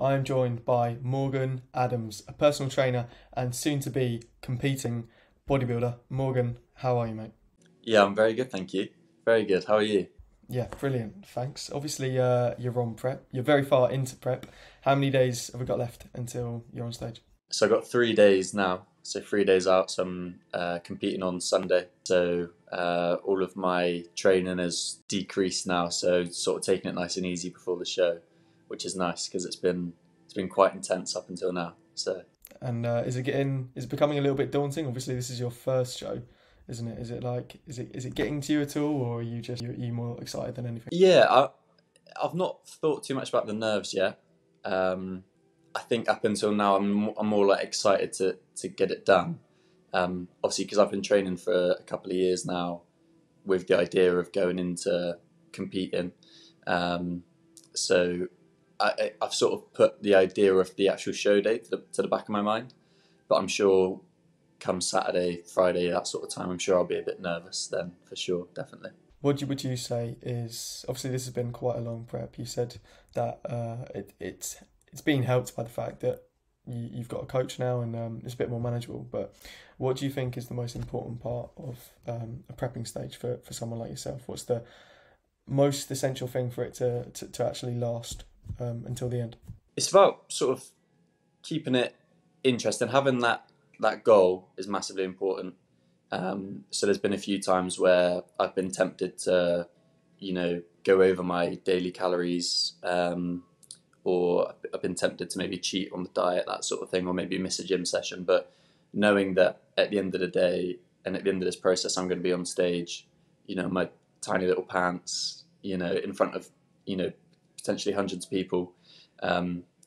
I am joined by Morgan Adams, a personal trainer and soon to be competing bodybuilder. Morgan, how are you, mate? Yeah, I'm very good, thank you. Very good. How are you? Yeah, brilliant. Thanks. Obviously, you're on prep. You're very far into prep. How many days have we got left until you're on stage? So I've got 3 days now. So 3 days out. So I'm competing on Sunday. So all of my training has decreased now. So sort of taking it nice and easy before the show, which is nice because it's been quite intense up until now. So And is it becoming a little bit daunting? Obviously, this is your first show, isn't it? Is it getting to you at all, or are you more excited than anything? yeah, I've not thought too much about the nerves yet. I think up until now I'm more like excited to get it done. Obviously, because I've been training for a couple of years now with the idea of going into competing. So I've sort of put the idea of the actual show date to the back of my mind. But I'm sure come Saturday, Friday, that sort of time, I'm sure I'll be a bit nervous then, for sure, definitely. Would you say is obviously this has been quite a long prep. You said that it's been helped by the fact that you've got a coach now and it's a bit more manageable. But what do you think is the most important part of a prepping stage for someone like yourself? What's the most essential thing for it to actually last until the end? It's about sort of keeping it interesting. Having that goal is massively important. So there's been a few times where I've been tempted to, go over my daily calories, or I've been tempted to maybe cheat on the diet, that sort of thing, or maybe miss a gym session. But knowing that at the end of the day and at the end of this process, I'm going to be on stage, my tiny little pants, in front of, potentially hundreds of people,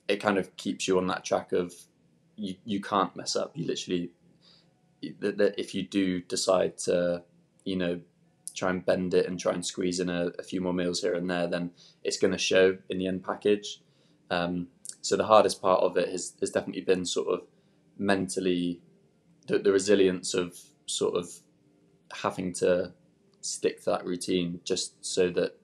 it kind of keeps you on that track of you can't mess up. You literally, that if you do decide to, try and bend it and try and squeeze in a few more meals here and there, then it's going to show in the end package. So the hardest part of it has definitely been sort of mentally the resilience of sort of having to stick to that routine just so that,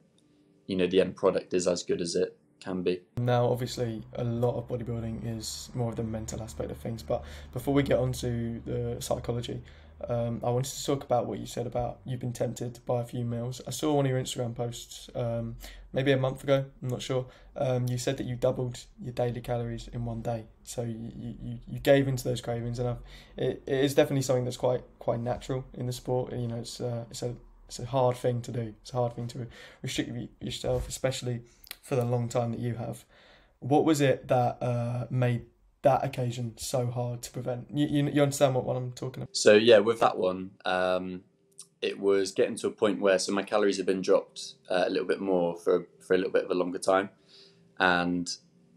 the end product is as good as it can be. Now, obviously, a lot of bodybuilding is more of the mental aspect of things. But before we get on to the psychology, I wanted to talk about what you said about you've been tempted by a few meals. I saw one of your Instagram posts maybe a month ago, I'm not sure. You said that you doubled your daily calories in one day. So you gave into those cravings, and it is definitely something that's quite natural in the sport. It's a hard thing to do. It's a hard thing to restrict yourself, especially for the long time that you have. What was it that made that occasion so hard to prevent? You understand what I'm talking about? So yeah, with that one, it was getting to a point where my calories had been dropped a little bit more for a little bit of a longer time, and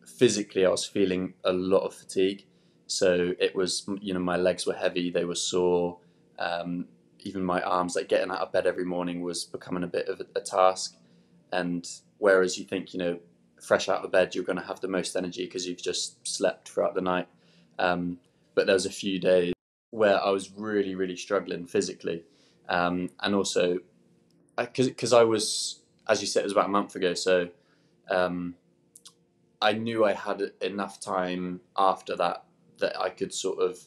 physically I was feeling a lot of fatigue. So it was, my legs were heavy, they were sore. Even my arms, like getting out of bed every morning was becoming a bit of a task. And whereas you think, fresh out of bed, you're going to have the most energy because you've just slept throughout the night. But there was a few days where I was really, really struggling physically. And also, because I was, as you said, it was about a month ago. So I knew I had enough time after that I could sort of,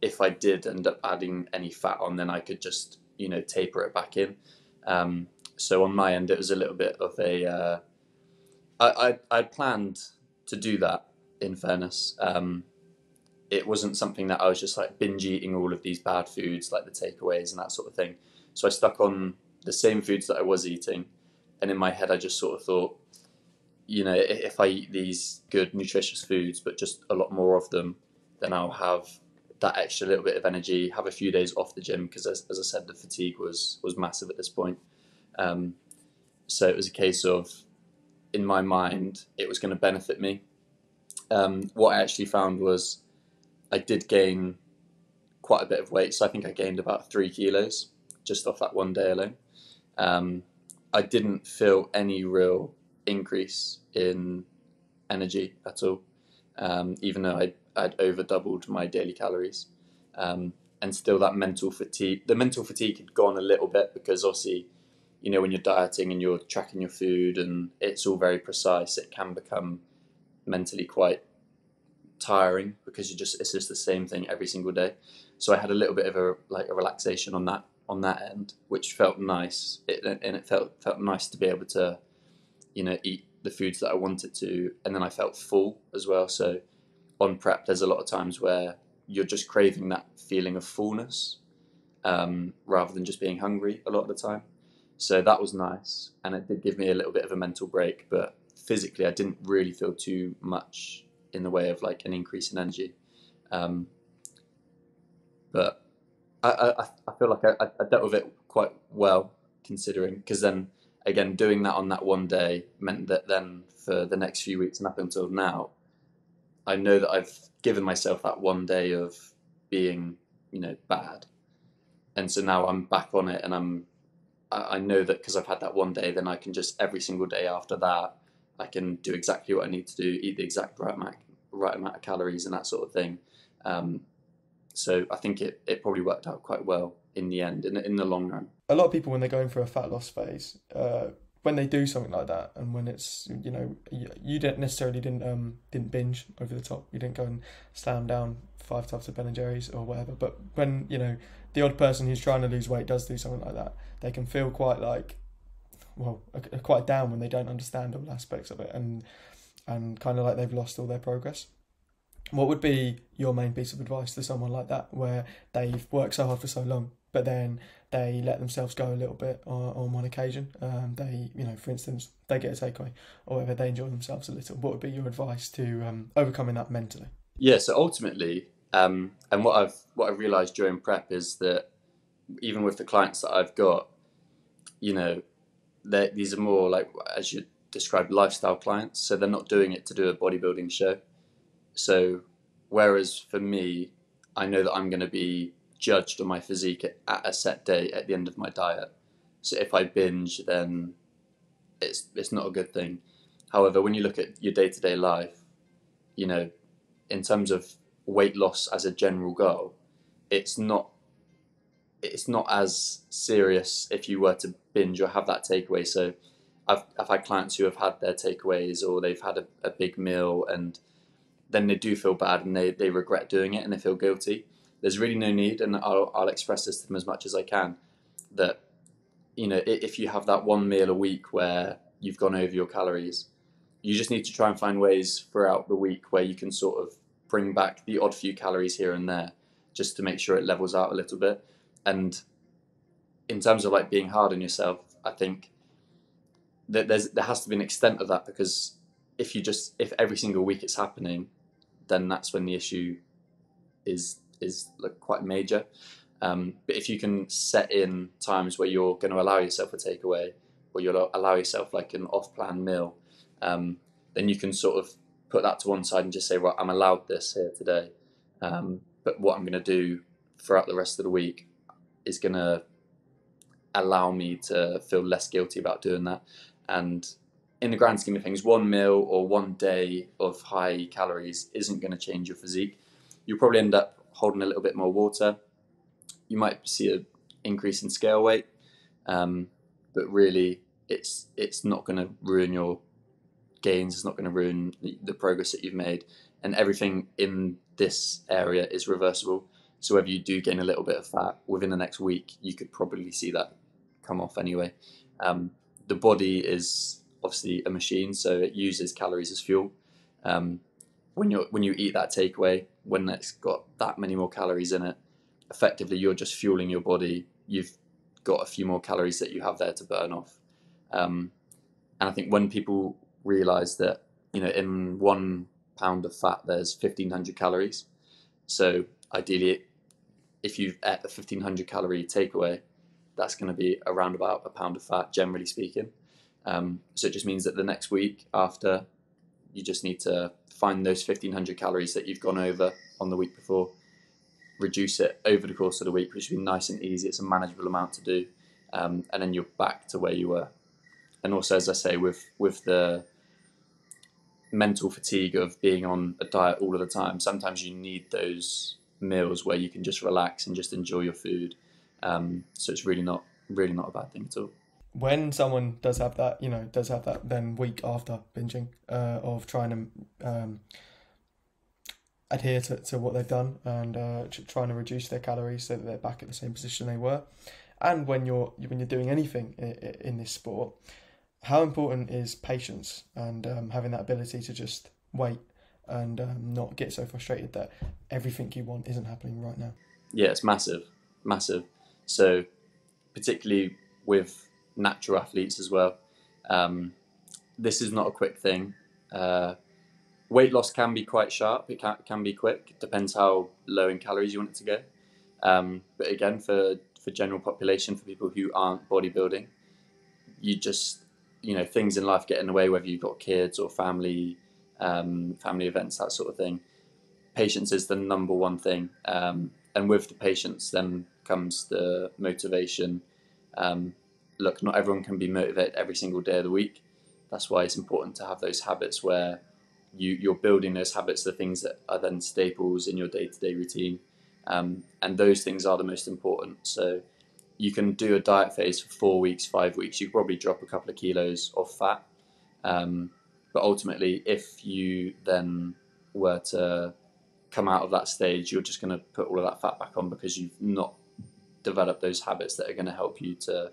if I did end up adding any fat on, then I could just, taper it back in. So on my end, it was a little bit of a, I'd planned to do that, in fairness. It wasn't something that I was just like binge eating all of these bad foods, like the takeaways and that sort of thing. So I stuck on the same foods that I was eating. And in my head, I just sort of thought, if I eat these good, nutritious foods, but just a lot more of them, then I'll have that extra little bit of energy, have a few days off the gym, because as I said, the fatigue was massive at this point. So it was a case of, in my mind, it was going to benefit me. What I actually found was I did gain quite a bit of weight. So I think I gained about 3 kilos just off that one day alone. I didn't feel any real increase in energy at all, even though I'd over doubled my daily calories. And still the mental fatigue had gone a little bit, because obviously, when you're dieting and you're tracking your food and it's all very precise, it can become mentally quite tiring because it's just the same thing every single day. So I had a little bit of a relaxation on that end, which felt nice. It felt nice to be able to, eat the foods that I wanted to, and then I felt full as well. So on prep, there's a lot of times where you're just craving that feeling of fullness, rather than just being hungry a lot of the time. So that was nice, and it did give me a little bit of a mental break. But physically, I didn't really feel too much in the way of like an increase in energy. But I feel like I dealt with it quite well, considering, because then again, doing that on that one day meant that then for the next few weeks and up until now, I know that I've given myself that one day of being, bad. And so now I'm back on it, and I know that because I've had that one day, then I can just every single day after that, I can do exactly what I need to do, eat the exact right amount of calories and that sort of thing. So I think it probably worked out quite well in the end, in the long run. A lot of people, when they're going through a fat loss phase, when they do something like that, and when it's, you didn't binge over the top, you didn't go and slam down 5 tubs of Ben and Jerry's or whatever. But when the odd person who's trying to lose weight does do something like that, they can feel quite quite down when they don't understand all aspects of it, and kind of like they've lost all their progress. What would be your main piece of advice to someone like that, where they've worked so hard for so long, but then they let themselves go a little bit on one occasion? They, for instance, they get a takeaway, or whether they enjoy themselves a little. What would be your advice to overcoming that mentally? Yeah. So ultimately, and what I've realised during prep is that even with the clients that I've got, these are more like, as you described, lifestyle clients. So they're not doing it to do a bodybuilding show. So whereas for me, I know that I'm going to be judged on my physique at a set day at the end of my diet. So if I binge, then it's not a good thing. However, when you look at your day-to-day life, in terms of weight loss as a general goal, it's not as serious if you were to binge or have that takeaway. So I've had clients who have had their takeaways, or they've had a big meal, and then they do feel bad, and they regret doing it, and they feel guilty. There's really no need, and I'll express this to them as much as I can, that if you have that one meal a week where you've gone over your calories, you just need to try and find ways throughout the week where you can sort of bring back the odd few calories here and there, just to make sure it levels out a little bit. And in terms of like being hard on yourself, I think that there has to be an extent of that, because if every single week it's happening, then that's when the issue is like quite major. But if you can set in times where you're going to allow yourself a takeaway, or you'll allow yourself like an off-plan meal, then you can sort of put that to one side and just say, right, I'm allowed this here today. But what I'm going to do throughout the rest of the week is going to allow me to feel less guilty about doing that. And in the grand scheme of things, one meal or one day of high calories isn't going to change your physique. You'll probably end up holding a little bit more water. You might see an increase in scale weight, but really it's not going to ruin your gains. It's not going to ruin the progress that you've made, and everything in this area is reversible. So whether you do gain a little bit of fat within the next week, you could probably see that come off anyway. The body is obviously a machine, so it uses calories as fuel. When you eat that takeaway, when it's got that many more calories in it, effectively you're just fueling your body. You've got a few more calories that you have there to burn off. And I think when people realize that, in 1 pound of fat there's 1,500 calories. So ideally, if you've ate a 1,500 calorie takeaway, that's going to be around about a pound of fat, generally speaking. So it just means that the next week after, you just need to find those 1,500 calories that you've gone over on the week before, reduce it over the course of the week, which should be nice and easy. It's a manageable amount to do, and then you're back to where you were. And also, as I say, with the mental fatigue of being on a diet all of the time, sometimes you need those meals where you can just relax and just enjoy your food. So it's really not a bad thing at all. when someone does have that, then week after binging, of trying to adhere to what they've done, and trying to reduce their calories so that they're back at the same position they were. And when you're doing anything in this sport, how important is patience and having that ability to just wait and not get so frustrated that everything you want isn't happening right now? Yeah, it's massive, massive. So particularly with natural athletes as well, this is not a quick thing. Weight loss can be quite sharp. It can be quick. It depends how low in calories you want it to go. But again, for general population, for people who aren't bodybuilding, you just, things in life get in the way, whether you've got kids or family events, that sort of thing. Patience is the number one thing. And with the patience then comes the motivation. Look, not everyone can be motivated every single day of the week. That's why it's important to have those habits where you're building those habits, the things that are then staples in your day-to-day routine. And those things are the most important. So you can do a diet phase for 4 weeks, 5 weeks. You could probably drop a couple of kilos of fat. But ultimately, if you then were to come out of that stage, you're just going to put all of that fat back on because you've not developed those habits that are going to help you to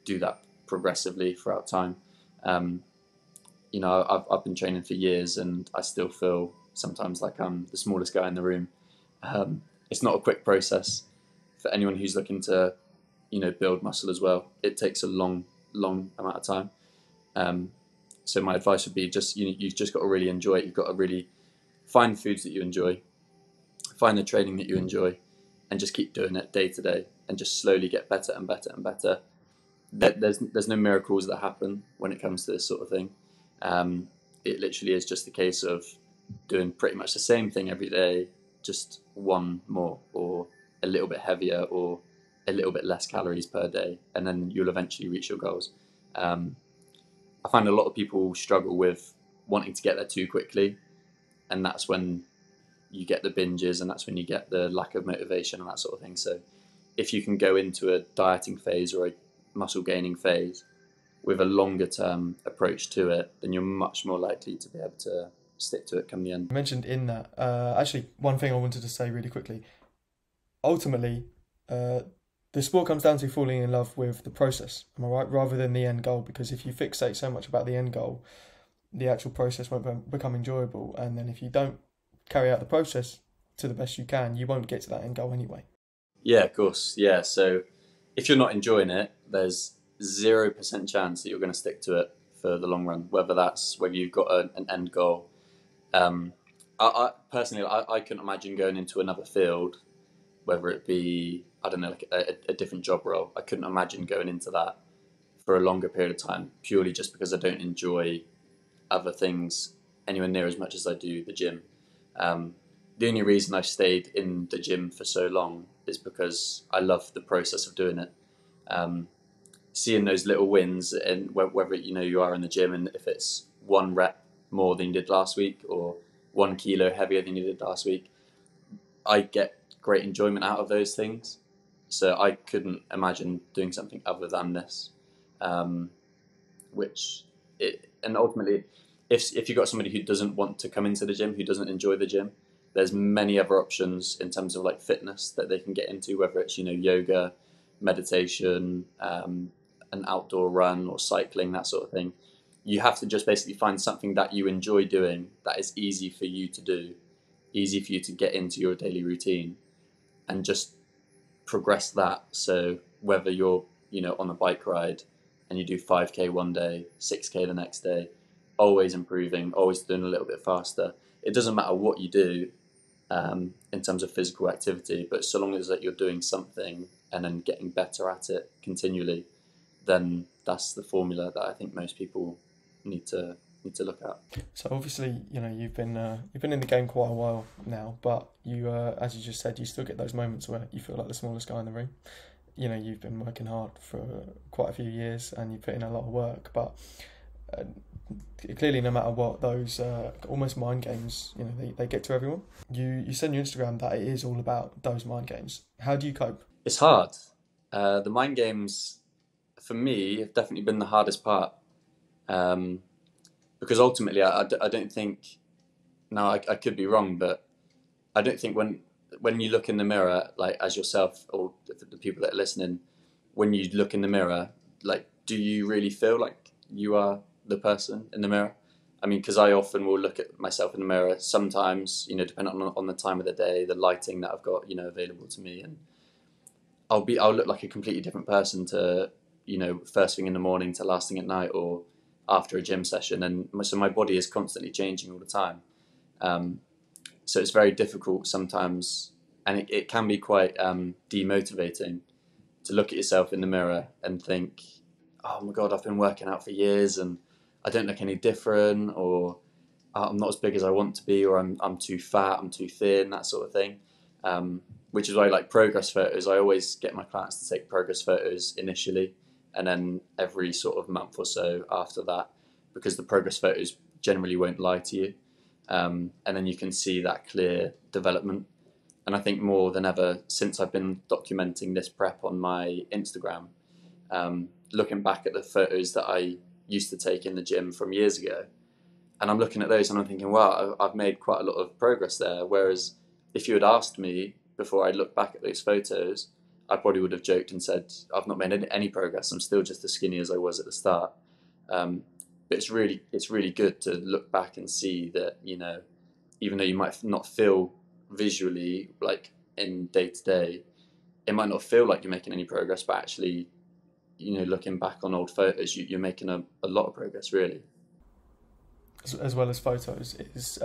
do that progressively throughout time. I've been training for years and I still feel sometimes like I'm the smallest guy in the room. It's not a quick process for anyone who's looking to, build muscle as well. It takes a long amount of time. So my advice would be you've just got to really enjoy it. You've got to really find foods that you enjoy, find the training that you enjoy, and just keep doing it day to day and just slowly get better and better and better. There's no miracles that happen when it comes to this sort of thing. It literally is just a case of doing pretty much the same thing every day, just one more or a little bit heavier or a little bit less calories per day, and then you'll eventually reach your goals. I find a lot of people struggle with wanting to get there too quickly, and that's when you get the binges and that's when you get the lack of motivation and that sort of thing. So if you can go into a dieting phase or a muscle gaining phase with a longer term approach to it, then you're much more likely to be able to stick to it come the end. You mentioned in that, actually, one thing I wanted to say really quickly. Ultimately, the sport comes down to falling in love with the process, am I right? Rather than the end goal, because if you fixate so much about the end goal, the actual process won't become enjoyable. And then if you don't carry out the process to the best you can, you won't get to that end goal anyway. Yeah, of course. Yeah. So if you're not enjoying it, there's 0% chance that you're going to stick to it for the long run, whether you've got an end goal. I personally, I couldn't imagine going into another field, whether it be, I don't know, like a different job role. I couldn't imagine going into that for a longer period of time, purely just because I don't enjoy other things anywhere near as much as I do the gym. The only reason I've stayed in the gym for so long is because I love the process of doing it. Seeing those little wins, and whether you are in the gym, and if it's 1 rep more than you did last week or 1 kilo heavier than you did last week, I get great enjoyment out of those things. So I couldn't imagine doing something other than this. And ultimately, if you've got somebody who doesn't want to come into the gym, who doesn't enjoy the gym, there's many other options in terms of like fitness that they can get into, whether it's yoga, meditation, an outdoor run or cycling, that sort of thing. You have to just basically find something that you enjoy doing, that is easy for you to do, easy for you to get into your daily routine, and just progress that. So whether you're on a bike ride and you do 5k one day, 6k the next day, always improving, always doing a little bit faster. It doesn't matter what you do in terms of physical activity, but so long as that you're doing something and then getting better at it continually, then that's the formula that I think most people need to look at. So obviously, you've been in the game quite a while now, but you, as you just said, you still get those moments where you feel like the smallest guy in the room. You've been working hard for quite a few years and you put in a lot of work, but clearly, no matter what, those almost mind games, they get to everyone. You said on your Instagram that it is all about those mind games. How do you cope? It's hard. The mind games, for me, have definitely been the hardest part, um, because ultimately, I don't think. Now, I could be wrong, but I don't think when you look in the mirror, like as yourself or the people that are listening, when you look in the mirror, like, do you really feel like you are the person in the mirror? I mean, because I often will look at myself in the mirror. Sometimes, depending on the time of the day, the lighting that I've got, available to me, and I'll look like a completely different person to, first thing in the morning to last thing at night or after a gym session, and so my body is constantly changing all the time. Um, so it's very difficult sometimes, and it can be quite demotivating to look at yourself in the mirror and think, oh my God, I've been working out for years and I don't look any different, or I'm not as big as I want to be, or I'm too fat, I'm too thin, that sort of thing. Which is why I like progress photos. I always get my clients to take progress photos initially, and then every sort of month or so after that, because the progress photos generally won't lie to you. And then you can see that clear development. And I think more than ever, since I've been documenting this prep on my Instagram, looking back at the photos that I used to take in the gym from years ago, and I'm looking at those and I'm thinking, wow, I've made quite a lot of progress there. Whereas if you had asked me before I looked back at those photos, I probably would have joked and said, I've not made any progress. I'm still just as skinny as I was at the start. But it's really good to look back and see that, even though you might not feel visually like in day to day, it might not feel like you're making any progress, but actually, looking back on old photos, you're making a lot of progress, really. As well as photos, is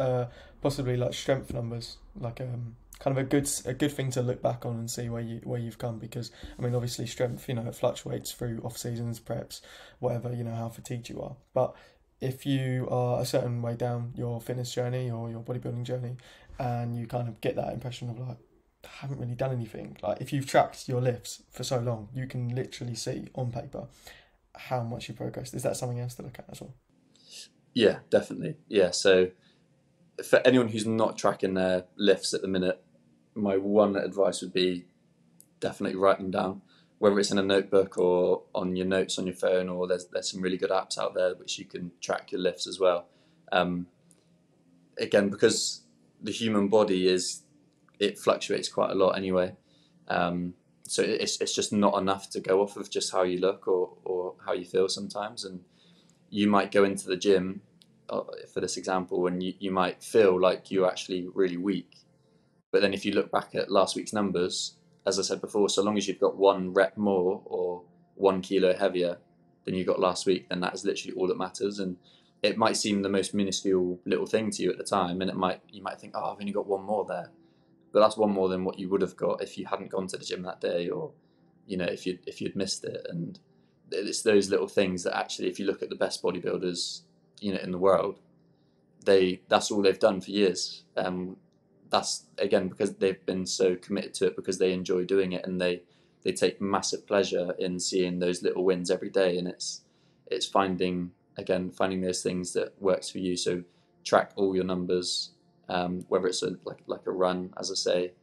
possibly like strength numbers, like kind of a good thing to look back on and see where you've come. Because I mean, obviously strength, it fluctuates through off seasons, preps, whatever, how fatigued you are. But if you are a certain way down your fitness journey or your bodybuilding journey, and you kind of get that impression of like, I haven't really done anything. Like if you've tracked your lifts for so long, you can literally see on paper how much you progressed. Is that something else to look at as well? Yeah, definitely. Yeah. So for anyone who's not tracking their lifts at the minute, my one advice would be definitely write them down, whether it's in a notebook or on your notes on your phone, or there's some really good apps out there which you can track your lifts as well. Um, Again, because the human body it fluctuates quite a lot anyway. So it's just not enough to go off of just how you look or how you feel sometimes. And you might go into the gym, for this example, and you might feel like you're actually really weak. But then if you look back at last week's numbers, as I said before, so long as you've got 1 rep more or 1 kilo heavier than you got last week, then that is literally all that matters. And it might seem the most minuscule little thing to you at the time, and you might think, oh, I've only got one more there, but that's one more than what you would have got if you hadn't gone to the gym that day, or if you'd missed it. And it's those little things that actually, if you look at the best bodybuilders, in the world, that's all they've done for years. That's again because they've been so committed to it, because they enjoy doing it, and they take massive pleasure in seeing those little wins every day. And it's finding those things that works for you. So track all your numbers, whether it's like a run, as I say,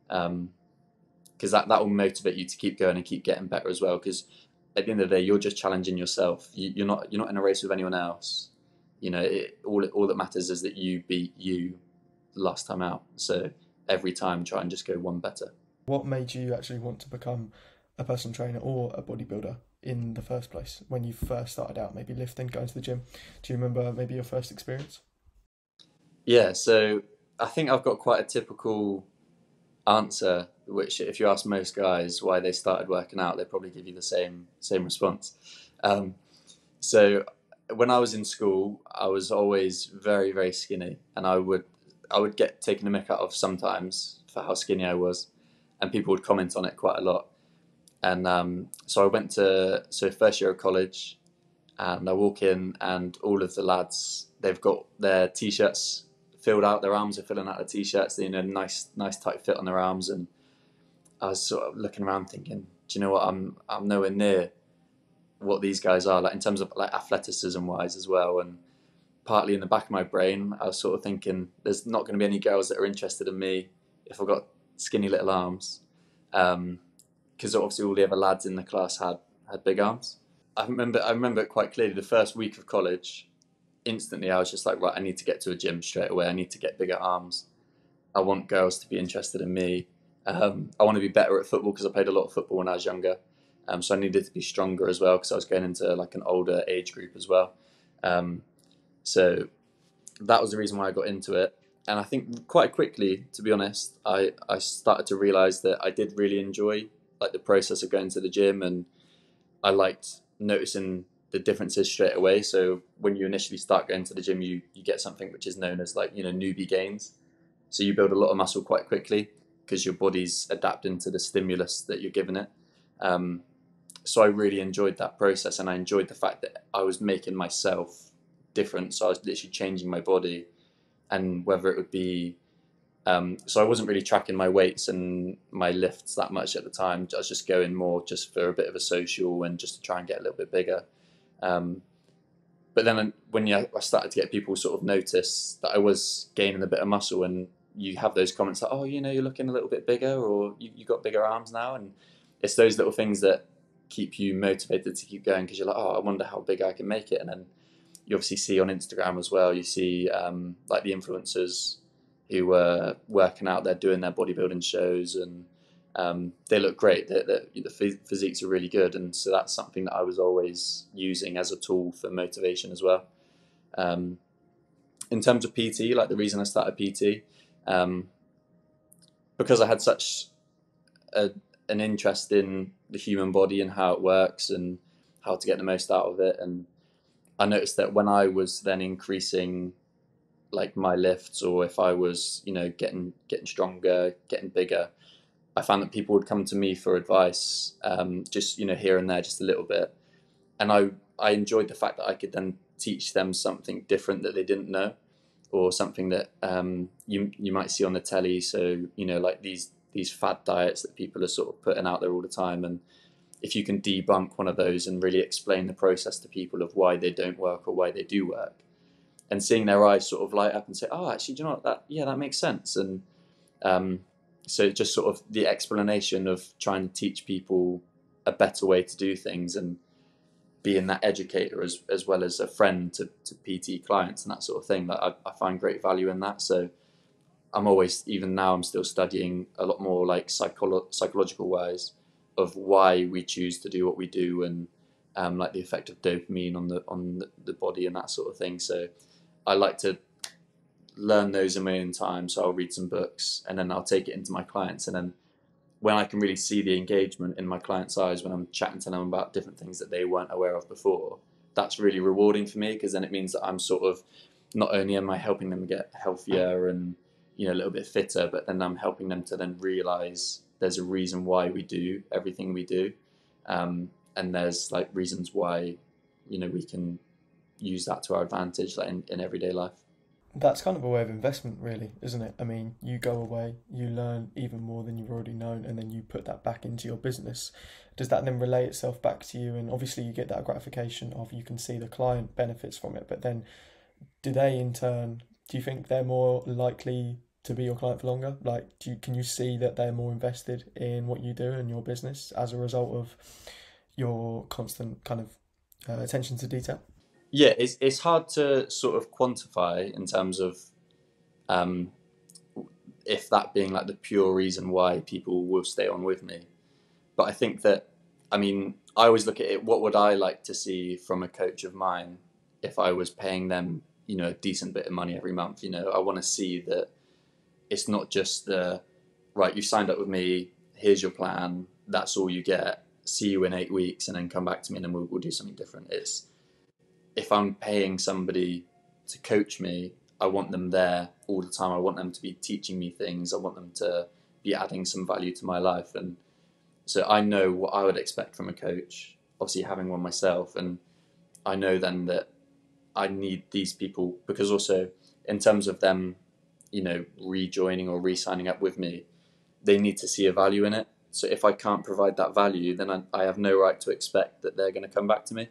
because that will motivate you to keep going and keep getting better as well. Because at the end of the day, you're just challenging yourself. You're not in a race with anyone else. All that matters is that you beat you last time out. So every time, try and just go one better. What made you actually want to become a personal trainer or a bodybuilder in the first place when you first started out, maybe lifting, going to the gym? Do you remember maybe your first experience? Yeah, so I think I've got quite a typical answer, which if you ask most guys why they started working out, they probably give you the same response. Um, so when I was in school, I was always very, very skinny, and I would get taken a mick out of sometimes for how skinny I was, and people would comment on it quite a lot. And so I went to first year of college, and I walk in, and all of the lads, they've got their t-shirts filled out. Their arms are filling out the t-shirts. Nice tight fit on their arms. And I was sort of looking around, thinking, do you know what? I'm nowhere near what these guys are, like in terms of like athleticism wise as well. And partly in the back of my brain, I was sort of thinking, there's not going to be any girls that are interested in me if I've got skinny little arms. Because obviously all the other lads in the class had big arms. I remember it quite clearly. The first week of college, instantly I was just like, right, I need to get to a gym straight away. I need to get bigger arms. I want girls to be interested in me. I want to be better at football because I played a lot of football when I was younger. So I needed to be stronger as well because I was going into like an older age group as well. Um, so that was the reason why I got into it. And I think quite quickly, to be honest, I started to realize that I did really enjoy like the process of going to the gym, and I liked noticing the differences straight away. So when you initially start going to the gym, you get something which is known as like, newbie gains. So you build a lot of muscle quite quickly because your body's adapting to the stimulus that you're giving it. Um, so I really enjoyed that process, and I enjoyed the fact that I was making myself different. So I was literally changing my body, and whether it would be so I wasn't really tracking my weights and my lifts that much at the time. I was just going more just for a bit of a social and just to try and get a little bit bigger. Um, but then when I started to get people sort of notice that I was gaining a bit of muscle, and you have those comments like, oh, you're looking a little bit bigger, or you got bigger arms now. And it's those little things that keep you motivated to keep going, because you're like, oh, I wonder how big I can make it. And then you obviously see on Instagram as well, you see like the influencers who were working out, they're doing their bodybuilding shows, and they look great. The physiques are really good, and so that's something that I was always using as a tool for motivation as well. Um, in terms of PT, like the reason I started PT, um, because I had such an interest in the human body and how it works and how to get the most out of it, and I noticed that when I was then increasing like my lifts, or if I was getting stronger, getting bigger, I found that people would come to me for advice, just here and there, just a little bit, and I enjoyed the fact that I could then teach them something different that they didn't know, or something that you might see on the telly. So like these fad diets that people are sort of putting out there all the time, and if you can debunk one of those and really explain the process to people of why they don't work or why they do work, and seeing their eyes sort of light up and say, oh, actually, do you know what, that makes sense. And so just sort of the explanation of trying to teach people a better way to do things, and being that educator as well as a friend to PT clients and that sort of thing, that I find great value in that. So I'm always, even now, I'm still studying a lot more like psychological ways of why we choose to do what we do, and like the effect of dopamine on the body and that sort of thing. So I like to learn those in my own time. So I'll read some books, and then I'll take it into my clients, and then when I can really see the engagement in my clients' eyes when I'm chatting to them about different things that they weren't aware of before, that's really rewarding for me, because then it means that I'm sort of, not only am I helping them get healthier and a little bit fitter, but then I'm helping them to then realize there's a reason why we do everything we do, and there's like reasons why we can use that to our advantage, like in everyday life. That's kind of a way of investment, really, isn't it? I mean, you go away, you learn even more than you've already known, and then you put that back into your business. Does that then relay itself back to you? And obviously, you get that gratification of, you can see the client benefits from it, but then do they in turn, do you think they're more likely to be your client for longer? Like, can you see that they're more invested in what you do and your business as a result of your constant kind of attention to detail? Yeah, it's hard to sort of quantify in terms of um, if that being like the pure reason why people will stay on with me. But I think that, I mean, I always look at it, what would I like to see from a coach of mine if I was paying them, a decent bit of money every month? I want to see that it's not just right, you signed up with me, here's your plan, that's all you get, see you in 8 weeks, and then come back to me, and then we'll do something different. It's, if I'm paying somebody to coach me, I want them there all the time. I want them to be teaching me things. I want them to be adding some value to my life. And so I know what I would expect from a coach, obviously having one myself. And I know then that I need these people, because also in terms of them, rejoining or re-signing up with me, they need to see a value in it. So if I can't provide that value, then I have no right to expect that they're going to come back to me.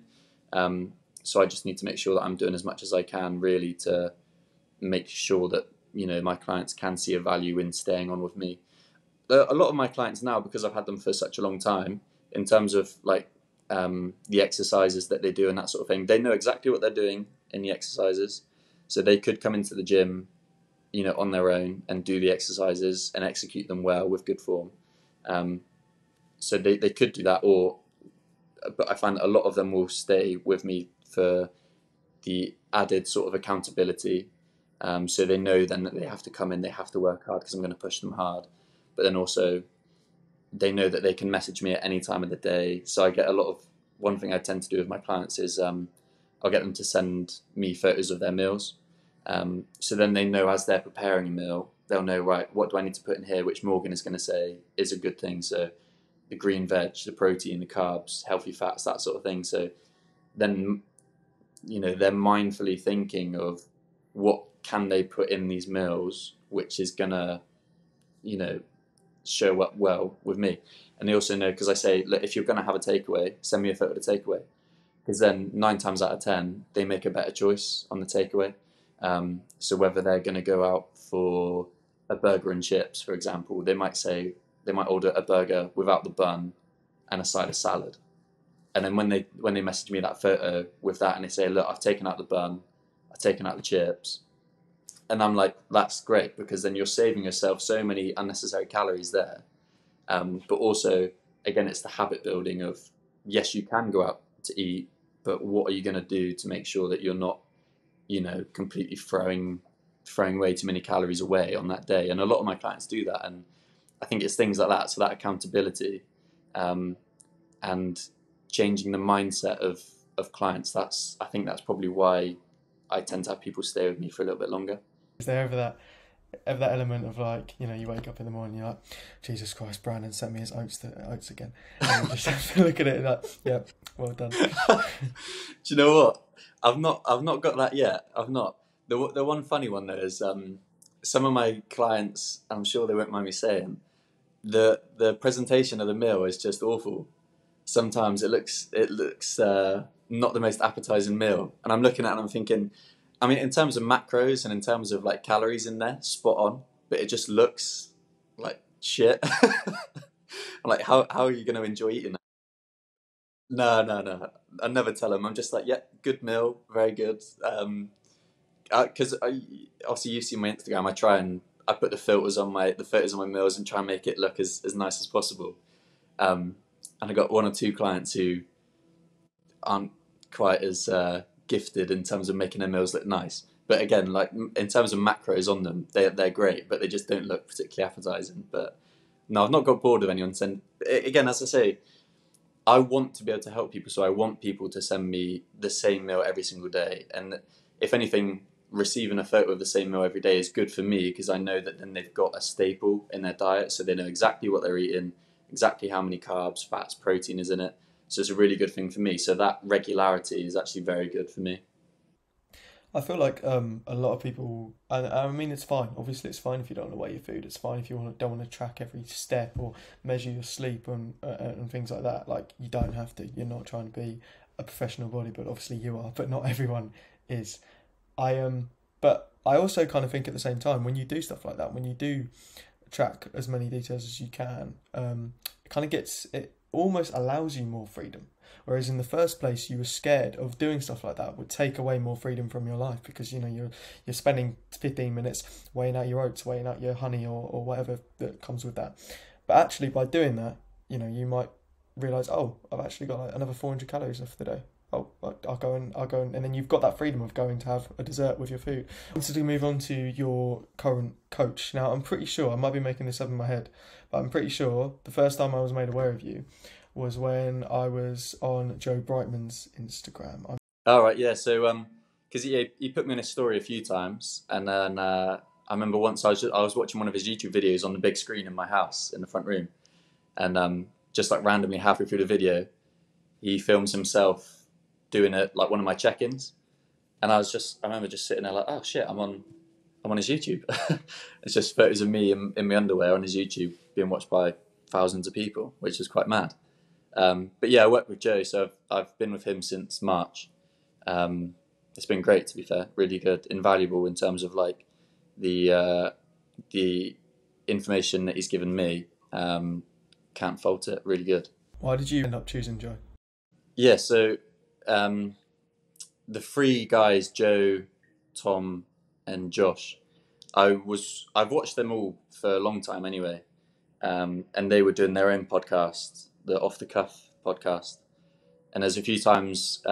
So I just need to make sure that I'm doing as much as I can, really, to make sure that my clients can see a value in staying on with me. A lot of my clients now, because I've had them for such a long time, in terms of like the exercises that they do and that sort of thing. They know exactly what they're doing in the exercises, so they could come into the gym, on their own and do the exercises and execute them well with good form. So they could do that, but I find that a lot of them will stay with me for the added sort of accountability. So they know then that they have to come in, they have to work hard because I'm going to push them hard. But then also they know that they can message me at any time of the day. So I get one thing I tend to do with my clients is I'll get them to send me photos of their meals. So then they know as they're preparing a meal, they'll know, right, what do I need to put in here, which Morgan is going to say is a good thing. So the green veg, the protein, the carbs, healthy fats, that sort of thing. So then, they're mindfully thinking of what can they put in these meals, which is going to, show up well with me. And they also know, because I say, look, if you're going to have a takeaway, send me a photo of the takeaway. Because then 9 times out of 10, they make a better choice on the takeaway. So whether they're going to go out for a burger and chips, for example, they might order a burger without the bun and a side of salad. And then when they message me that photo with that and they say, look, I've taken out the bun, I've taken out the chips, and I'm like, that's great, because then you're saving yourself so many unnecessary calories there. But also, again, it's the habit building of, yes, you can go out to eat, but what are you going to do to make sure that you're not, completely throwing way too many calories away on that day? And a lot of my clients do that. And I think it's things like that. So that accountability, and changing the mindset of clients, I think that's probably why I tend to have people stay with me for a little bit longer. Is there ever that element of like, you wake up in the morning, you're like, Jesus Christ, Brandon sent me his oats again, and you just have to look at it and like, yeah, well done. Do you know what? I've not got that yet. I've not. The one funny one though is some of my clients, I'm sure they won't mind me saying, the presentation of the meal is just awful. Sometimes it looks not the most appetizing meal, and I'm looking at it and I'm thinking, I mean, in terms of macros and in terms of like calories in there, spot on, but it just looks like shit. I'm like, how are you going to enjoy eating that? No. I never tell them. I'm just like, yeah, good meal, very good. Because obviously you've seen my Instagram. I put the photos on my meals and try and make it look as nice as possible. And I got 1 or 2 clients who aren't quite as gifted in terms of making their meals look nice. But again, like in terms of macros on them, they're great, but they just don't look particularly appetizing. But no, I've not got bored of anyone send. Again, as I say, I want to be able to help people, so I want people to send me the same meal every single day. And if anything, receiving a photo of the same meal every day is good for me, because I know that then they've got a staple in their diet, so they know exactly what they're eating, exactly how many carbs, fats, protein is in it. So it's a really good thing for me. So that regularity is actually very good for me. I feel like a lot of people, and I mean, it's fine. Obviously, it's fine if you don't want to weigh your food. It's fine if you don't want to track every step or measure your sleep and things like that. Like, you don't have to. You're not trying to be a professional bodybuilder. Obviously, you are, but not everyone is. But I also kind of think at the same time, when you do stuff like that, when you do track as many details as you can, it almost allows you more freedom. Whereas in the first place, you were scared of doing stuff like that would take away more freedom from your life, because you're spending 15 minutes weighing out your oats, weighing out your honey, or whatever that comes with that. But actually, by doing that, you might realize, oh, I've actually got like another 400 calories left for the day. Oh, I'll go and then you've got that freedom of going to have a dessert with your food. I wanted to move on to your current coach. Now, I'm pretty sure, I might be making this up in my head, but I'm pretty sure the first time I was made aware of you was when I was on Joe Brightman's Instagram. All right, yeah. So, because he put me in a story a few times, and then I remember once I was watching one of his YouTube videos on the big screen in my house in the front room, and just like randomly halfway through the video, he films himself doing it like one of my check-ins, and I remember just sitting there like, oh shit, I'm on his YouTube. It's just photos of me in my underwear on his YouTube being watched by thousands of people, which is quite mad. But yeah, I work with Joe, so I've been with him since March. It's been great, to be fair, really good, invaluable in terms of like the information that he's given me. Can't fault it, really good. Why did you end up choosing Joe? Yeah, so um, the three guys, Joe, Tom, and Josh, I've watched them all for a long time anyway, and they were doing their own podcast, the Off the Cuff podcast, and there's a few times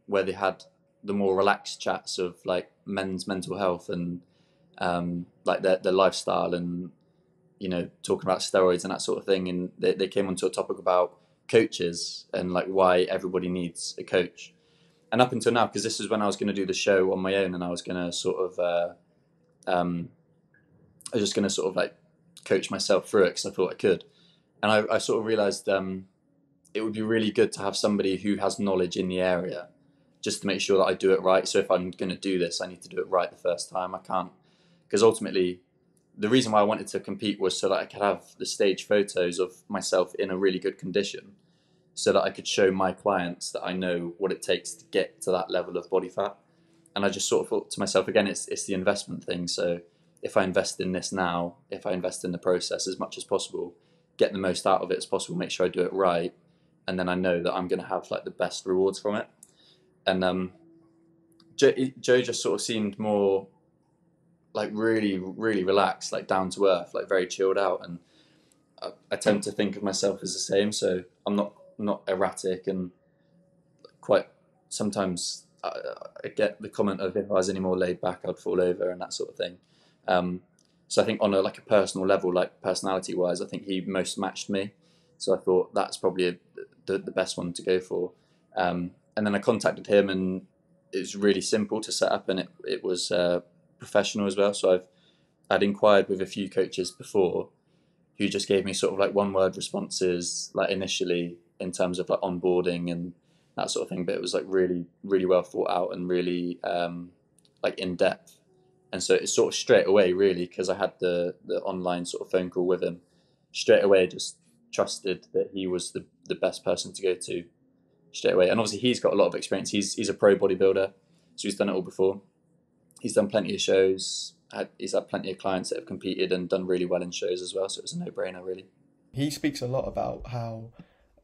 where they had the more relaxed chats of like men's mental health and like their lifestyle and talking about steroids and that sort of thing, and they came onto a topic about coaches and like why everybody needs a coach. And up until now, because this is when I was going to do the show on my own, and I was going to sort of um, I was just going to sort of like coach myself through it because I thought I could. And I sort of realized it would be really good to have somebody who has knowledge in the area, just to make sure that I do it right. So if I'm going to do this, I need to do it right the first time. I can't, because ultimately the reason why I wanted to compete was so that I could have the stage photos of myself in a really good condition, so that I could show my clients that I know what it takes to get to that level of body fat. And I just sort of thought to myself, again, it's the investment thing. So if I invest in this now, if I invest in the process as much as possible, get the most out of it as possible, make sure I do it right, and then I know that I'm going to have like the best rewards from it. And Joe just sort of seemed more like really, really relaxed, like down to earth, like very chilled out. And I tend to think of myself as the same. So I'm not erratic and quite sometimes I get the comment of if I was any more laid back, I'd fall over and that sort of thing. So I think on like a personal level, like personality wise, I think he most matched me. So I thought that's probably the best one to go for. And then I contacted him, and it was really simple to set up, and it was professional as well. So I'd inquired with a few coaches before who just gave me sort of like one word responses, like initially in terms of like onboarding and that sort of thing. But it was like really, really well thought out and really like in depth. And so it's sort of straight away, really, because I had the online sort of phone call with him, straight away just trusted that he was the best person to go to straight away. And obviously he's got a lot of experience. He's a pro bodybuilder, so he's done it all before. He's done plenty of shows. He's had plenty of clients that have competed and done really well in shows as well. So it was a no-brainer, really. He speaks a lot about how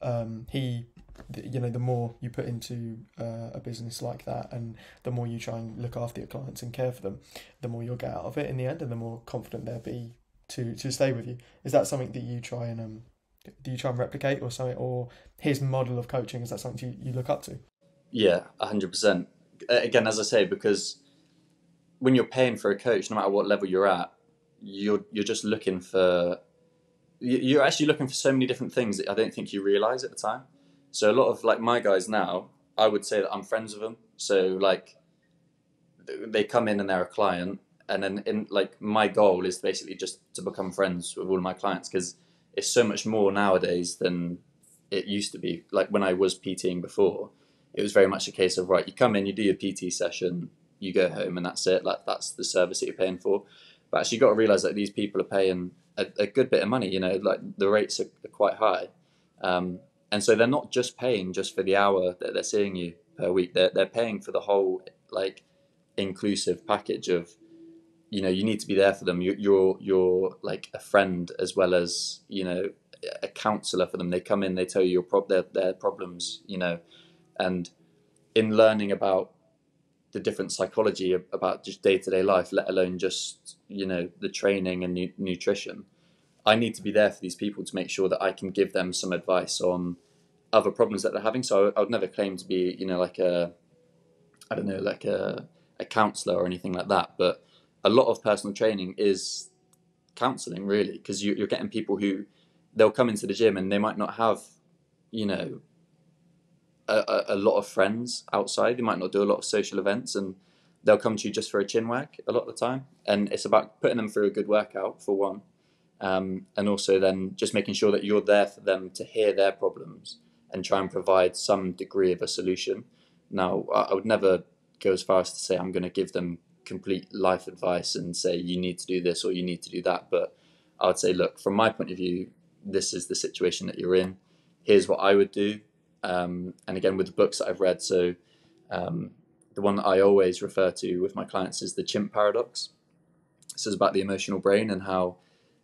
the more you put into a business like that, and the more you try and look after your clients and care for them, the more you'll get out of it in the end, and the more confident they'll be to stay with you. Is that something that you try and do you try and replicate, or something, or his model of coaching, is that something you look up to? Yeah, 100%. Again, as I say, because when you're paying for a coach, no matter what level you're at, you're just looking for you're actually looking for so many different things that I don't think you realize at the time. So a lot of like my guys now, I would say that I'm friends with them. So like they come in and they're a client, and then in like my goal is basically just to become friends with all of my clients, because it's so much more nowadays than it used to be. Like when I was PTing before, it was very much a case of, right, you come in, you do your PT session, you go home, and that's it. Like that's the service that you're paying for. But actually, you got to realize that these people are paying a good bit of money. Like the rates are quite high, and so they're not just paying just for the hour that they're seeing you per week. They're paying for the whole like inclusive package of, you need to be there for them. You're like a friend as well as a counselor for them. They come in, they tell you their problems, and in learning about the different psychology about just day-to-day life, let alone just the training and nutrition, I need to be there for these people to make sure that I can give them some advice on other problems that they're having. So I would never claim to be like I don't know, like a counselor or anything like that, but a lot of personal training is counseling, really, because you're getting people who they'll come into the gym and they might not have you know a lot of friends outside. They might not do a lot of social events, and they'll come to you just for a chin wag a lot of the time. And it's about putting them through a good workout for one, and also then just making sure that you're there for them to hear their problems and try and provide some degree of a solution. Now, I would never go as far as to say I'm going to give them complete life advice and say you need to do this or you need to do that, but I would say, look, from my point of view, this is the situation that you're in. Here's what I would do. And again, with the books that I've read, so the one that I always refer to with my clients is the chimp paradox. This is about the emotional brain and how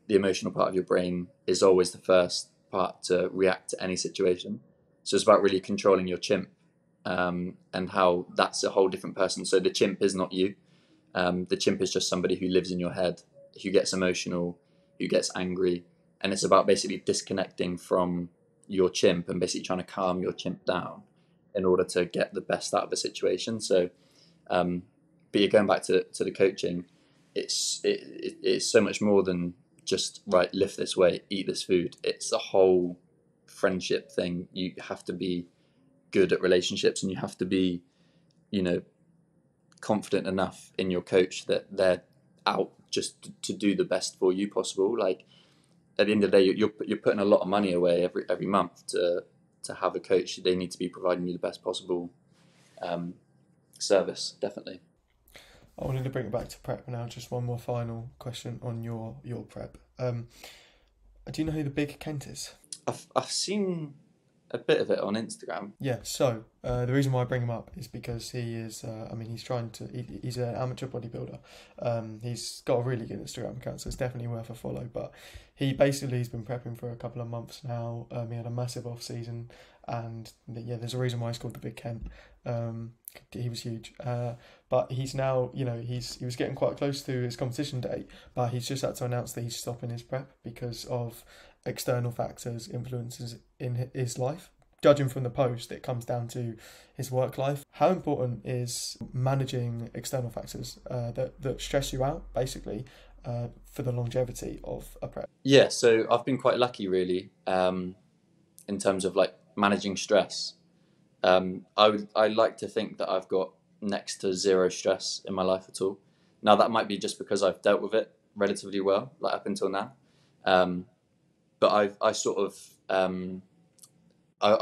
the emotional part of your brain is always the first part to react to any situation. So it's about really controlling your chimp, and how that's a whole different person. So the chimp is not you. The chimp is just somebody who lives in your head, who gets emotional, who gets angry, and it's about basically disconnecting from your chimp and basically trying to calm your chimp down in order to get the best out of a situation. So, but you're going back to the coaching. It's so much more than just, right, lift this weight, eat this food. It's a whole friendship thing. You have to be good at relationships, and you have to be, confident enough in your coach that they're out just to do the best for you possible. Like, at the end of the day, you're putting a lot of money away every month to have a coach. They need to be providing you the best possible service, definitely. I wanted to bring it back to prep now. Just one more final question on your prep. Do you know who the Big Kent is? I've seen a bit of it on Instagram. Yeah, so the reason why I bring him up is because he is, he's an amateur bodybuilder. He's got a really good Instagram account, so it's definitely worth a follow. But he's been prepping for a couple of months now. He had a massive off season, and there's a reason why he's called the Big Kent. He was huge, but he's now, he was getting quite close to his competition date, but he's just had to announce that he's stopping his prep because of external factors, influences in his life. Judging from the post, it comes down to his work life. How important is managing external factors that stress you out, basically, for the longevity of a prep? Yeah, so I've been quite lucky, really, in terms of like managing stress. I like to think that I've got next to zero stress in my life at all. Now, that might be just because I've dealt with it relatively well, like up until now. But I've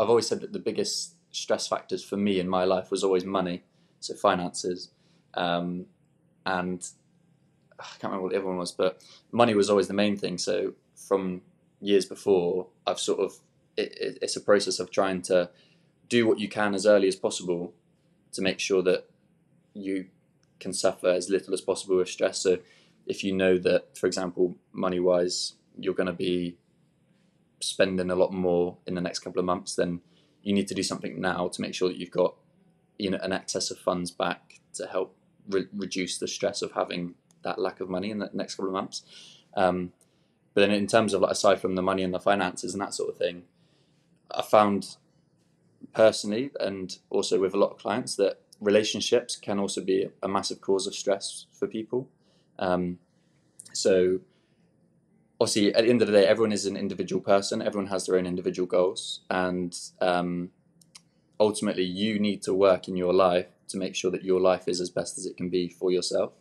always said that the biggest stress factors for me in my life was always money, so finances, and I can't remember what the other one was, but money was always the main thing. So from years before, I've it's a process of trying to do what you can as early as possible to make sure that you can suffer as little as possible with stress. So if you know that, for example, money-wise, you're going to be spending a lot more in the next couple of months, then you need to do something now to make sure that you've got an excess of funds back to help reduce the stress of having that lack of money in the next couple of months. But then in terms of, like, aside from the money and the finances and that sort of thing, I found personally, and also with a lot of clients, that relationships can also be a massive cause of stress for people. So obviously, at the end of the day, everyone is an individual person. Everyone has their own individual goals, and ultimately, you need to work in your life to make sure that your life is as best as it can be for yourself.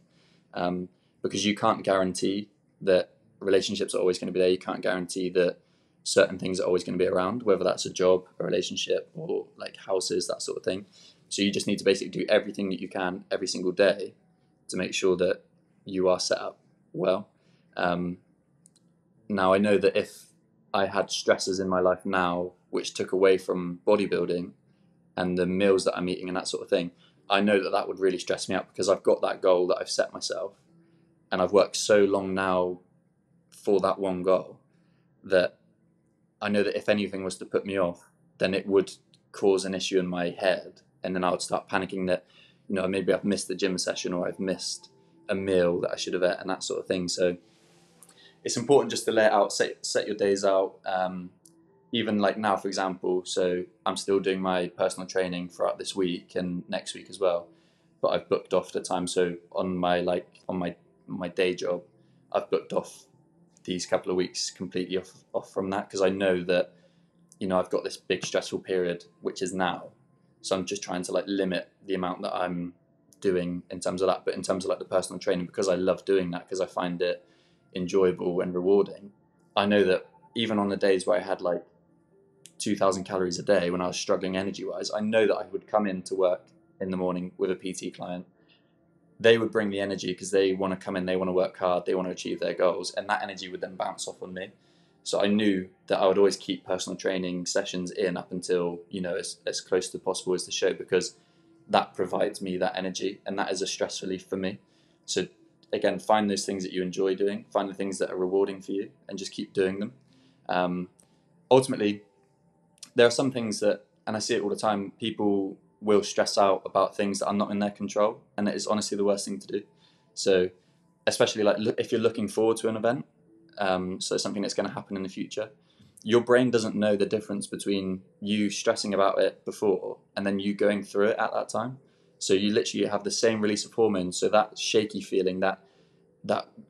Because you can't guarantee that relationships are always going to be there. You can't guarantee that certain things are always going to be around, whether that's a job, a relationship, or like houses, that sort of thing. So you just need to basically do everything that you can every single day to make sure that you are set up well. Now, I know that if I had stresses in my life now which took away from bodybuilding and the meals that I'm eating and that sort of thing, I know that that would really stress me out, because I've got that goal that I've set myself, and I've worked so long now for that one goal that I know that if anything was to put me off, then it would cause an issue in my head, and then I would start panicking that, maybe I've missed the gym session, or I've missed a meal that I should have ate, and that sort of thing. So it's important just to lay it out, set your days out. Even like now, for example, so I'm still doing my personal training throughout this week and next week as well, but I've booked off the time. So on my day job, I've booked off these couple of weeks completely off from that, because I know that I've got this big stressful period, which is now. So I'm just trying to limit the amount that I'm doing in terms of that. But in terms of the personal training, because I love doing that, because I find it enjoyable and rewarding, I know that even on the days where I had 2,000 calories a day when I was struggling energy wise, I know that I would come into work in the morning with a PT client. They would bring the energy because they want to come in, they want to work hard, they want to achieve their goals, and that energy would then bounce off on me. So I knew that I would always keep personal training sessions in up until as close to possible as the show, because that provides me that energy, and that is a stress relief for me. So again, find those things that you enjoy doing, find the things that are rewarding for you, and just keep doing them. Ultimately, there are some things that and I see it all the time, people will stress out about things that are not in their control, and it is honestly the worst thing to do. So especially like if you're looking forward to an event, so something that's going to happen in the future, your brain doesn't know the difference between you stressing about it before and then you going through it at that time. So you literally have the same release of hormones. So that shaky feeling, that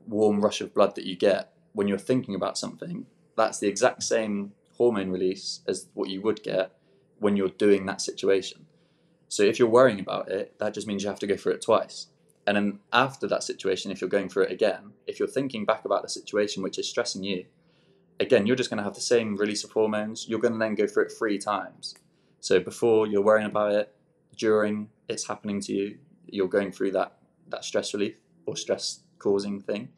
warm rush of blood that you get when you're thinking about something, that's the exact same hormone release as what you would get when you're doing that situation. So if you're worrying about it, that just means you have to go through it twice. And then after that situation, if you're going through it again, if you're thinking back about the situation which is stressing you, again, you're just going to have the same release of hormones. You're going to then go through it 3 times. So before you're worrying about it, during it's happening to you, you're going through that stress relief or stress causing thing.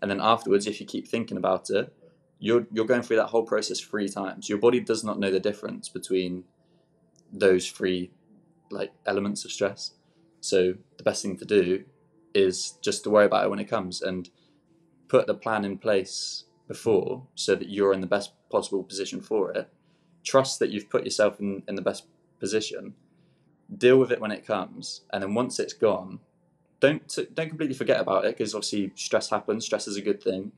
And then afterwards, if you keep thinking about it, you're going through that whole process 3 times. Your body does not know the difference between those 3 like elements of stress. So the best thing to do is just to worry about it when it comes and put the plan in place before so that you're in the best possible position for it. Trust that you've put yourself in the best position. Deal with it when it comes, and then once it's gone, don't completely forget about it, because obviously stress happens. Stress is a good thing.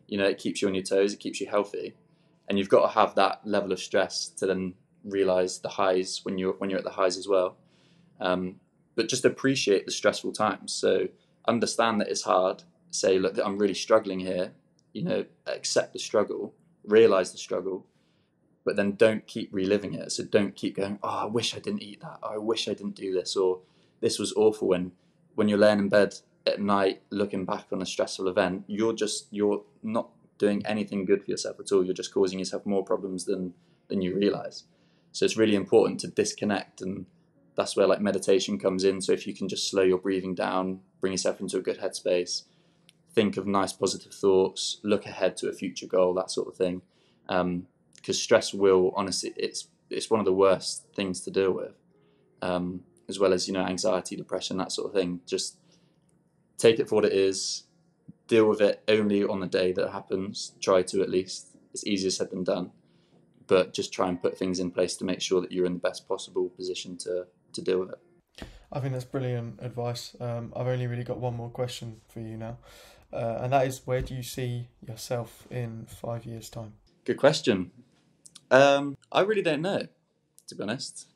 You know, it keeps you on your toes, it keeps you healthy, and you've got to have that level of stress to then realize the highs when you're at the highs as well. But just appreciate the stressful times. So understand that it's hard. Say, look, I'm really struggling here. You know, accept the struggle, realize the struggle, but then don't keep reliving it. So don't keep going, oh, I wish I didn't eat that. Or, I wish I didn't do this. Or this was awful. When you're laying in bed at night looking back on a stressful event, you're not doing anything good for yourself at all. You're just causing yourself more problems than you realize. So it's really important to disconnect, and that's where like meditation comes in. So if you can just slow your breathing down, bring yourself into a good headspace, think of nice positive thoughts, look ahead to a future goal, that sort of thing. Because stress will, honestly, it's one of the worst things to deal with, as well as, you know, anxiety, depression, that sort of thing. Just take it for what it is, deal with it only on the day that it happens, try to at least. It's easier said than done, but just try and put things in place to make sure that you're in the best possible position to deal with it. I think that's brilliant advice. I've only really got one more question for you now, and that is, where do you see yourself in 5 years' time? Good question. I really don't know, to be honest.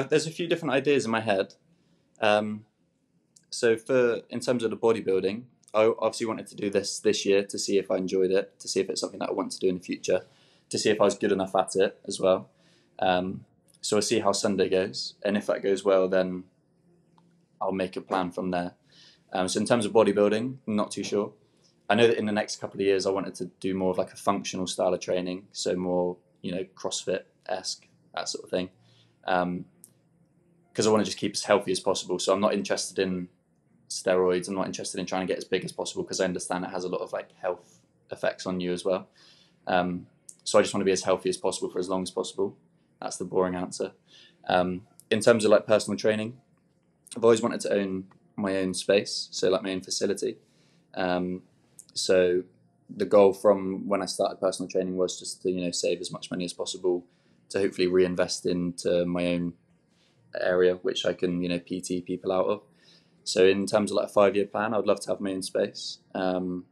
There's a few different ideas in my head. So in terms of the bodybuilding, I obviously wanted to do this year to see if I enjoyed it, to see if it's something that I want to do in the future, to see if I was good enough at it as well. So I'll see how Sunday goes, and if that goes well, then I'll make a plan from there. So in terms of bodybuilding, I'm not too sure. I know that in the next couple of years, I wanted to do more of like a functional style of training, so more, you know, CrossFit-esque, that sort of thing. Because I want to just keep as healthy as possible. So I'm not interested in steroids. I'm not interested in trying to get as big as possible, because I understand it has a lot of like health effects on you as well. So I just want to be as healthy as possible for as long as possible. That's the boring answer. In terms of like personal training, I've always wanted to own my own space, so like my own facility. So the goal from when I started personal training was just to, you know, save as much money as possible to hopefully reinvest into my own area, which I can, you know, PT people out of. So in terms of like a 5-year plan, I would love to have my own space, and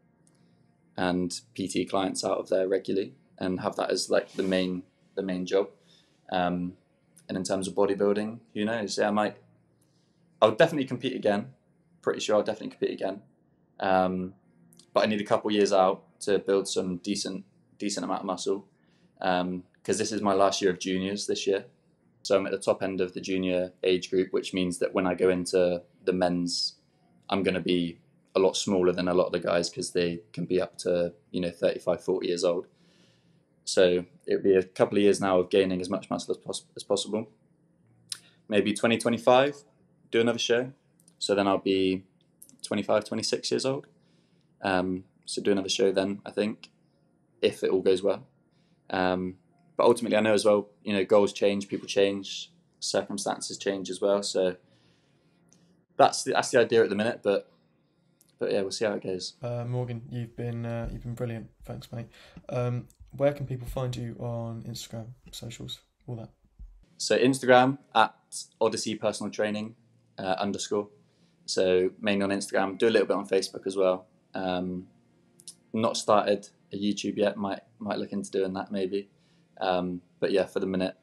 PT clients out of there regularly, and have that as like the main job. And in terms of bodybuilding, who knows? Yeah, I would definitely compete again. Pretty sure I'll definitely compete again. But I need a couple years out to build some decent amount of muscle, because this is my last year of juniors this year. So I'm at the top end of the junior age group, which means that when I go into the men's, I'm going to be a lot smaller than a lot of the guys, because they can be up to, you know, 35, 40 years old. So it'll be a couple of years now of gaining as much muscle as possible. Maybe 2025, do another show. So then I'll be 25, 26 years old. So do another show then, I think, if it all goes well. But ultimately, I know as well, you know, goals change, people change, circumstances change as well. So that's the idea at the minute. But yeah, we'll see how it goes. Morgan, you've been brilliant. Thanks, mate. Where can people find you on Instagram, socials, all that? So Instagram at odysseypersonaltraining _ So mainly on Instagram. Do a little bit on Facebook as well. Not started a YouTube yet. Might look into doing that maybe. But yeah, for the minute,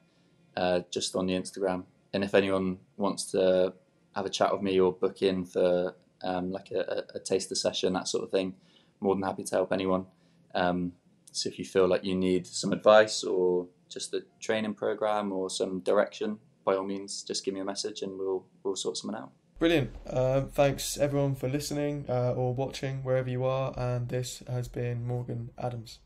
just on the Instagram. And if anyone wants to have a chat with me or book in for like a taster session, that sort of thing, more than happy to help anyone. So if you feel like you need some advice or just a training program or some direction, by all means, just give me a message and we'll sort something out. Brilliant. Thanks everyone for listening or watching wherever you are. And this has been Morgan Adams.